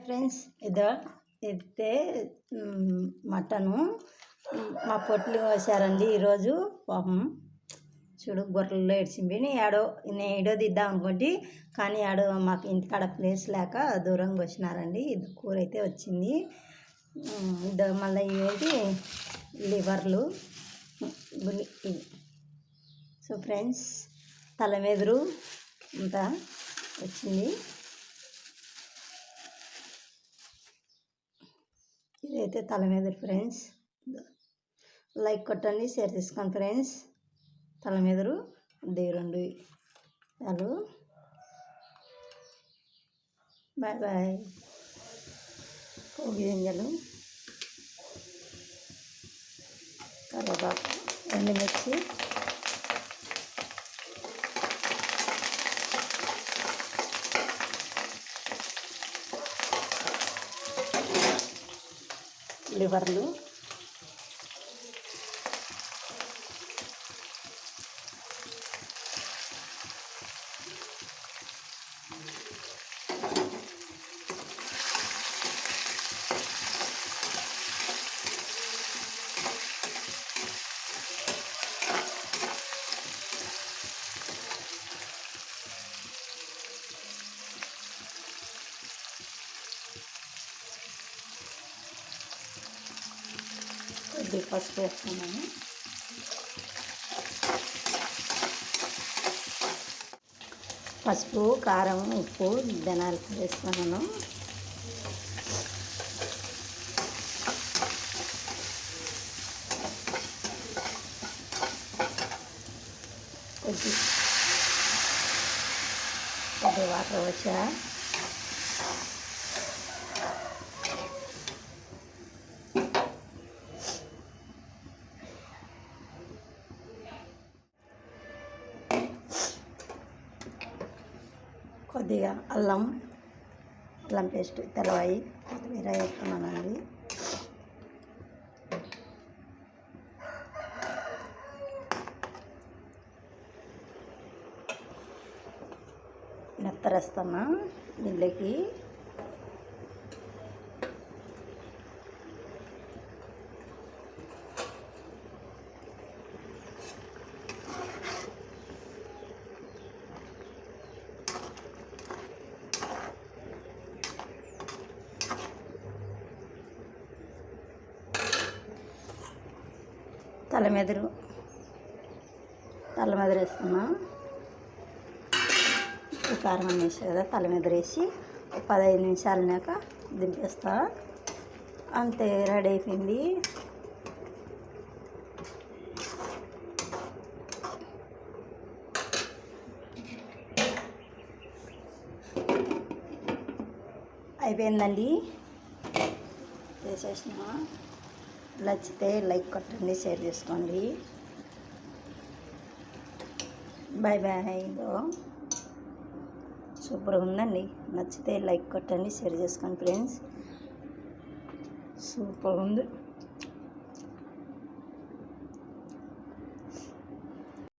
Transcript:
Friends ఇదే mutton మా పొట్లు వేసారండి ఈరోజు. పాపం చూడు గొర్రెల్లో ఏడ్చింది. నేను ఏడో దిద్దాం అనుకోండి, కానీ ఆడో మాకు ఇంటికాడ ప్లేస్ లేక దూరంగా వచ్చినారండి. ఇది కూర అయితే వచ్చింది. మళ్ళీ ఇవేంటి లివర్లు. సో ఫ్రెండ్స్ తలమెదురు అంతా వచ్చింది. ఇదైతే తలమెదురు ఫ్రెండ్స్. లైక్ కొట్టండి, షేర్ చేసుకోండి ఫ్రెండ్స్. తలమెదురు రెండు చాలు. Bye bye. పోగి గింజలు, కరివేపాకు, ఎండుమిర్చి, లివర్లు, కొద్దిగా పసుపు వేస్తున్నాను. పసుపు, కారం, ఉప్పు, ధనియాలు వేస్తున్నాను. కొద్ది వాటర్ వచ్చా. కొద్దిగా అల్లం పేస్ట్, తెల్లవాయి, కొత్తిమీర వేస్తున్నానండి. మెత్తరేస్తున్నా దీంట్లోకి. తలమెదురు వేస్తున్నా. కారం వేసి కదా తలమెదురు వేసి 15 నిమిషాలనాక దింపేస్తా. అంతే, రెడీ అయిపోయింది. అయిపోయిందండి, చేసేసిన. నచ్చితే లైక్ కొట్టండి, షేర్ చేసుకోండి. Bye bye. సూపర్గా ఉందండి. నచ్చితే లైక్ కొట్టండి, షేర్ చేసుకోండి ఫ్రెండ్స్. సూపర్గా ఉంది.